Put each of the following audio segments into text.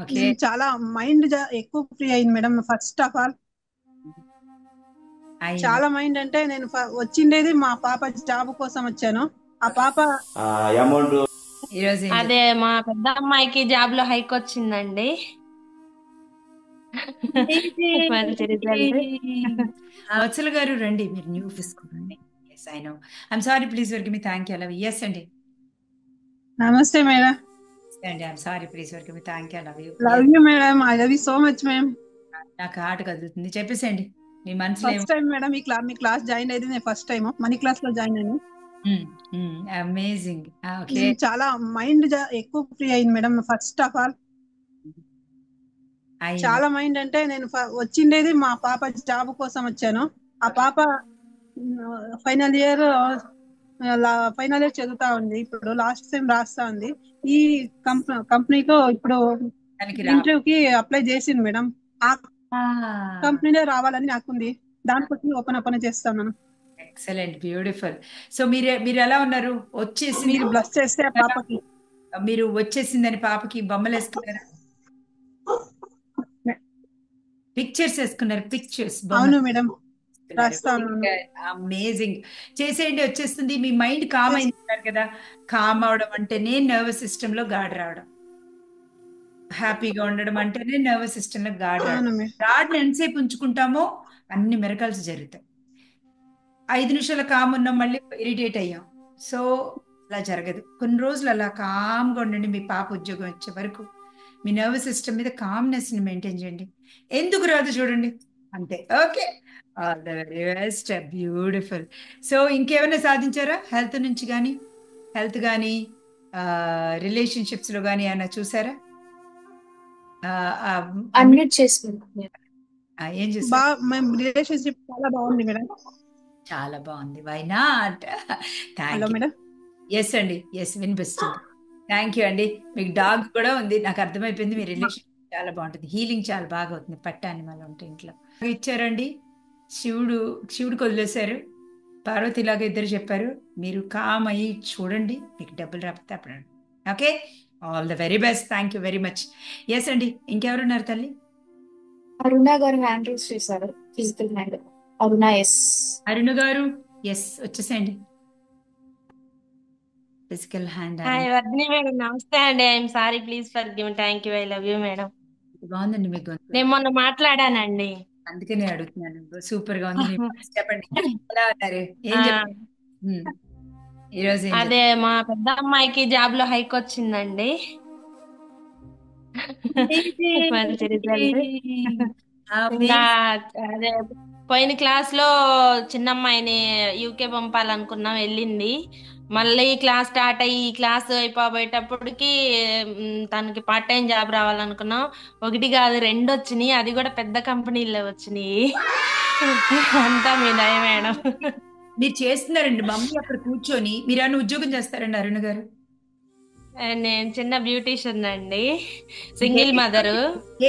Okay. చాలా mind ఎక్కువ free అయింది మేడం. ఫస్ట్ ఆఫ్ ఆల్ అయింది. చాలా మైండ్ అంటే నేను వచ్చిండేది మా పాప జాబ్ కోసం వచ్చాను. ఆ పాప అమౌంట్ ఈరోజు ఏం అదే మా పెద్ద అమ్మాయికి జాబ్ లో హైక్ వచ్చిందండి. మంచి రిజల్ట్. వత్సల గారు రండి, మీరు న్యూ తీసుకోండి. Yes I know. I'm sorry, please work me thank you. అలా ఎస్ అండి. నమస్తే మేడం. అండి I'm sorry, please work me thank you. Love you. Love you madam. I love you so much ma'am. నాకు heart కదులుతుంది, చెప్పేసేయండి మీ మనసులో first time madam మీ క్లాస్ జాయిన్ అయింది. నేను ఫస్ట్ టైం మనీ క్లాస్ లో జాయిన్ అయ్యాను. అమేజింగ్. ఓకే. చాలా మైండ్ ఎక్కువ ఫ్రీ అయింది మేడం. ఫస్ట్ ఆఫ్ ఆల్ అయింది. చాలా మైండ్ అంటే నేను వచ్చిండేది మా పాప జాబ్ కోసం వచ్చాను. ఆ పాప ఫైనల్ ఇయర్ చదువుతా ఉంది. ఇప్పుడు లాస్ట్ టైం రాస్తా ఉంది. ఈ కంపెనీతో ఇప్పుడు దానికి ఇంటర్వ్యూ కి అప్లై చేసింది మేడం. ఆ కంపెనీలో రావాలని నాకుంది. దానికోసం ఓపెన్ చేస్తాను. Excellent, beautiful. సో మీరు ఎలా ఉన్నారు? వచ్చేసింది. మీరు బ్లస్ చేస్తే ఆ పాపకి మీరు వచ్చేసిందని పాపకి బొమ్మలు వేసుకున్నారా? పిక్చర్స్ వేసుకున్నారు? పిక్చర్స్, అవును మేడం, రాస్తాను. అమేజింగ్. చేసేయండి, వచ్చేస్తుంది. మీ మైండ్ కామ్ అయింది కదా. కామ్ అవడం అంటేనే నర్వస్ సిస్టమ్ లో గాడి రావడం. హ్యాపీగా ఉండడం అంటేనే నర్వస్ సిస్టమ్ లో గాడి రావడం. అవును మేడం. గాడిని ఎంతసేపు ఉంచుకుంటామో అన్ని మెరకల్స్ జరుగుతాయి. 5 నిమిషాల కామ్ ఉన్నాం, మళ్ళీ ఇరిటేట్ అయ్యాం. సో అలా జరగదు. కొన్ని రోజులు అలా కామ్గా ఉండండి. మీ పాప ఉద్యోగం వచ్చే వరకు మీ నర్వస్ సిస్టమ్ మీద కామ్నెస్ ని మెయింటైన్ చేయండి. ఎందుకు రాదు చూడండి, అంతే. Okay, all the very best, beautiful. So ఇంకేమైనా సాధించారా? హెల్త్ కానీ రిలేషన్షిప్స్ లో కానీ ఏమైనా చూసారా? ఆ, ఆ, అన్మ్యూట్ చేసుకుంటున్నాను. ఏం చూసారు? మేము రిలేషన్షిప్ చాలా బాగుంది మేడం. చాలా బాగుంది. Why not? Thank hello you. Madam. Yes అండి, ఎస్ వినిపిస్తుంది. థ్యాంక్ యూ అండి. మీకు డాగ్ కూడా ఉంది, నాకు అర్థమైపోయింది. మీ రిలేషన్ చాలా బాగుంటుంది, హీలింగ్ చాలా బాగా అవుతుంది. పట్ట అనిమల్ ఉంటే ఇంట్లో ఇచ్చారండి. శివుడికి వదిలేశారు. పార్వతిలాగా ఇద్దరు చెప్పారు. మీరు కామ్ అయ్యి చూడండి, మీకు డబ్బులు రాకపోతే అప్పుడు. Okay, all the very best. Thank you very much. Yes అండి, ఇంకెవరున్నారు తల్లి? అరుణ గారు హ్యాండ్ రైస్ చేశారు. Physical hand. Aruna yes. Aruna గారు ఎస్, వచ్చేసేయండి. Physical hand. Hi Vardhini madam, నమస్తే అండి. I'm sorry, please forgive. Thank you, I love you madam. బాగుందండి మీకు. నేను మొన్న మాట్లాడానండి. అందుకే నేను అడుగుతున్నాను. సూపర్ గా ఉంది మీ voice. చెప్పండి, ఎలా ఉన్నారు? ఏం ఆ, చెప్పండి. ఈరోజు ఏం అదే మా పెద్ద అమ్మాయికి జాబ్ లో హైక్ వచ్చిందండి. మంచి రిజల్ట్. ఇంకా అదే పోయిన క్లాస్ లో చిన్న అమ్మాయిని యూకే పంపాలనుకున్నాం, వెళ్ళింది. మళ్ళీ క్లాస్ స్టార్ట్ అయ్యి ఈ క్లాస్ అయిపోయేటప్పటికి తనకి పార్ట్ టైం జాబ్ రావాలనుకున్నాం. ఒకటి కాదు, రెండు వచ్చినాయి. అది కూడా పెద్ద కంపెనీలో వచ్చినాయి. అంతా మీ దయ మేడం. మీరు చేస్తున్నారండి. మమ్మీ అక్కడ కూర్చొని మీరు ఏమైనా ఉద్యోగం చేస్తారండి అరుణ గారు? నేను చిన్న బ్యూటీషియన్ అండి, సింగిల్ మదరు.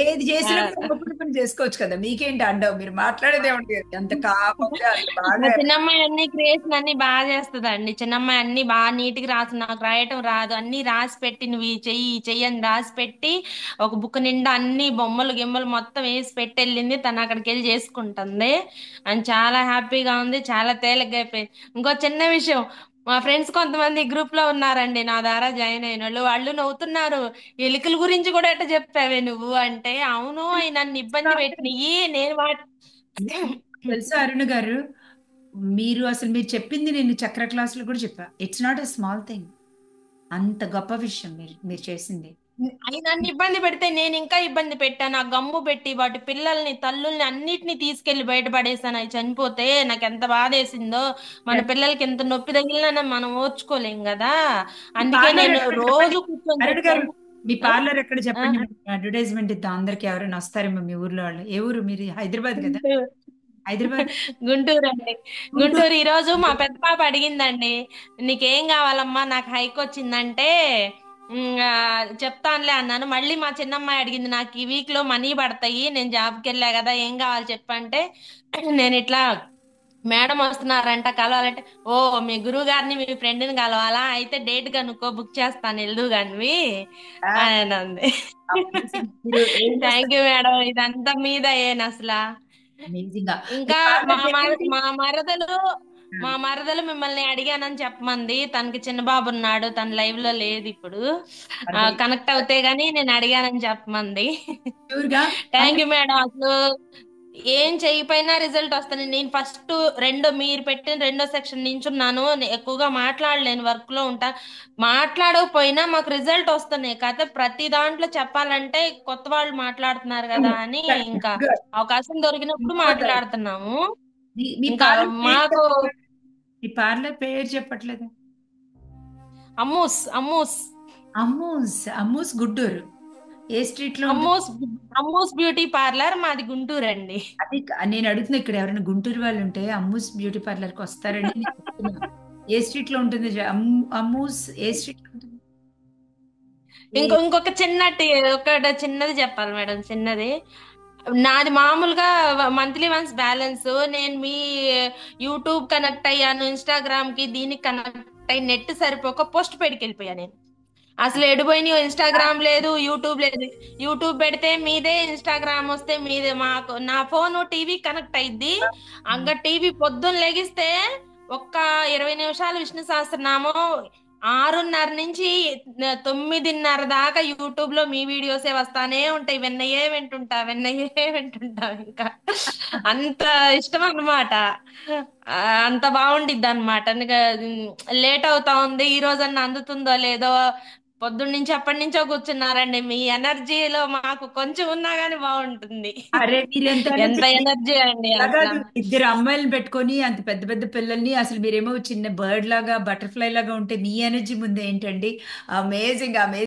ఏది చేసినా కూడా ఒప్పుకుని పని చేసుకోవచ్చు కదా, మీకేంటి అడ్డం? మీరు మాట్లాడేదే ఉంటుంది అంత కాపంగా, అంత మా బాగా. చిన్నమ్మాయి అన్ని క్రియేషన్ అన్ని బాగా చేస్తుందండి. చిన్నమ్మాయి అన్ని బాగా నీట్ గా రాస్తుంది. నాకు రాయటం రాదు. అన్ని రాసి పెట్టి నువ్వు ఈ చెయ్యి ఈ చెయ్యి అని రాసి పెట్టి ఒక బుక్ నిండా అన్ని బొమ్మలు గిమ్మలు మొత్తం వేసి పెట్టి వెళ్ళింది. తను అక్కడికి వెళ్ళి చేసుకుంటుంది. అని చాలా హ్యాపీగా ఉంది. చాలా తేలిగ్గా అయిపోయింది. ఇంకో చిన్న విషయం, మా ఫ్రెండ్స్ కొంతమంది గ్రూప్ లో ఉన్నారండి నా ద్వారా జాయిన్ అయిన వాళ్ళు. వాళ్ళు నవ్వుతున్నారు. ఎలుకల గురించి కూడా ఎట్ట చెప్పావే నువ్వు అంటే, అవును అవి నన్ను ఇబ్బంది పెట్టినయి, నేను తెలుసా అరుణ గారు, మీరు చెప్పింది నేను చక్ర క్లాసులు కూడా చెప్పా. It's not a small thing. అంత గొప్ప విషయం మీరు చేసింది. అవి నన్ను ఇబ్బంది పెడితే నేను ఇంకా ఇబ్బంది పెట్టాను. ఆ గమ్ము పెట్టి వాటి పిల్లల్ని తల్లుల్ని అన్నిటిని తీసుకెళ్లి బయటపడేసాను. అవి చనిపోతే నాకు ఎంత బాధేసిందో. మన పిల్లలకి ఎంత నొప్పి తగిలినా మనం ఓర్చుకోలేం కదా. అందుకే పార్లర్ నేను ఎక్కడ చెప్పండి రోజు కూర్చొని అరుణ్ గారు, చెప్పాను. మీ పార్లర్ ఎక్కడ ఆ, చెప్పండి, అడ్వర్టైజ్మెంట్ ఇద్దాం అందరికి. ఎవరైనా వస్తారేమో మీ ఊర్లో వాళ్ళు. ఏ ఊరు మీరు? హైదరాబాద్ కదా? గుంటూరు. హైదరాబాద్. గుంటూరు అండి, గుంటూరు. ఈ రోజు మా పెద్ద పాప అడిగిందండి, నీకేం కావాలమ్మా నాకు హైక్ వచ్చిందంటే చెప్తానులే అన్నాను. మళ్ళీ మా చిన్నమ్మాయి అడిగింది, నాకు ఈ వీక్ లో మనీ పడతాయి, నేను జాబ్కి వెళ్ళా కదా, ఏం కావాలి చెప్పంటే నేను ఇట్లా మేడం వస్తున్నారంట కలవాలంటే, ఓ మీ గురువు గారిని మీ ఫ్రెండ్ని కలవాలా, అయితే డేట్ కనుక్కో బుక్ చేస్తాను వెళ్దు కానివి అని అంది. మీరు ఏం థ్యాంక్ చేస్తారు? యూ మేడం, ఇదంతా మీద ఏను అసలు. అమేజింగ్ గా మీ ఇంకా పార్లర్ పేరేంటి? మా మరదలు మిమ్మల్ని అడిగానని చెప్పమంది. తనకి చిన్న బాబు ఉన్నాడు, తన లైవ్ లో లేదు ఇప్పుడు. అదే కనెక్ట్ అవుతే గానీ నేను అడిగానని చెప్పమంది. షూర్ గా థ్యాంక్ యూ మేడం. అసలు ఏం చేయకపోయినా రిజల్ట్ వస్తుంది. నేను ఫస్ట్ మీరు పెట్టిన రెండో సెక్షన్ నించున్నాను. ఎక్కువగా మాట్లాడలేను, వర్క్ లో ఉంటా. మాట్లాడకపోయినా మాకు రిజల్ట్ వస్తున్నాయి కదా. ప్రతి దాంట్లో చెప్పాలంటే కొత్త వాళ్ళు మాట్లాడుతున్నారు కదా అని ఇంకా అవకాశం దొరికినప్పుడు మాట్లాడుతున్నాము. మీ ఇంకా పార్లర్ పేరు మాకు చెప్పట్లేదు. మీ పార్లర్ పేరు చెప్పట్లేదు. అమ్మూస్ అమ్మూస్ అమ్మూస్ గుంటూరు. ఏ స్ట్రీట్ లో ఉంటుంది? అమ్మూస్ అమ్మూస్ బ్యూటీ పార్లర్ మాది గుంటూరు అండి. అది నేను అడుగుతున్నా, ఇక్కడ ఎవరైనా గుంటూరు వాళ్ళు ఉంటే అమ్మూస్ బ్యూటీ పార్లర్ కి వస్తారండి నేను చెప్తున్నా. ఏ స్ట్రీట్ లో ఉంటుంది? అమ్మూస్ ఏ స్ట్రీట్ లో ఉంటుంది? ఏ- ఇంకొక చిన్నది చెప్పాలి మేడం. చిన్నది నాది మామూలుగా మంత్లీ వన్స్ బ్యాలెన్స్. నేను మీ యూట్యూబ్ కనెక్ట్ అయ్యాను, ఇన్స్టాగ్రామ్ కి దీనికి కనెక్ట్ అయ్యి నెట్ సరిపోక పోస్ట్ పెడికి వెళ్ళిపోయా నేను. అసలు ఎడిపోయినాయో, ఇన్స్టాగ్రామ్ లేదు, యూట్యూబ్ లేదు. యూట్యూబ్ పెడితే మీదే, ఇన్స్టాగ్రామ్ వస్తే మీదే. నా ఫోన్ టీవీ కనెక్ట్ అయింది. అంగ టీవీ పొద్దున్న లెగిస్తే ఒక్క 20 నిమిషాలు విష్ణు సహస్రనామం, 6:30 నుంచి 9:30 దాకా యూట్యూబ్ లో మీ వీడియోసే వస్తానే ఉంటాయి. విన్నయ్యే వింటుంటా ఇంకా. అంత ఇష్టం అన్నమాట. అంత బాగుండిద్ది అనమాట. లేట్ అవుతా ఉంది, ఈ రోజన్నా అందుతుందో లేదో. పొద్దున్న నుంచి ఎప్పటి నుంచో కూర్చున్నారండి. మీ ఎనర్జీలో మాకు కొంచెం ఉన్నా గానీ బాగుంటుంది. అరే మీరు ఎంత ఎంత ఎనర్జీ! ఎనర్జీ అండి అలా అసలు. కాదు, ఇద్దరు అమ్మాయిలను పెట్టుకొని అంత పెద్ద పెద్ద పిల్లల్ని, అసలు మీరేమో చిన్న బర్డ్ లాగా బటర్ఫ్లై లాగా ఉంటే మీ ఎనర్జీ ముందు ఏంటండి? Amazing amazing.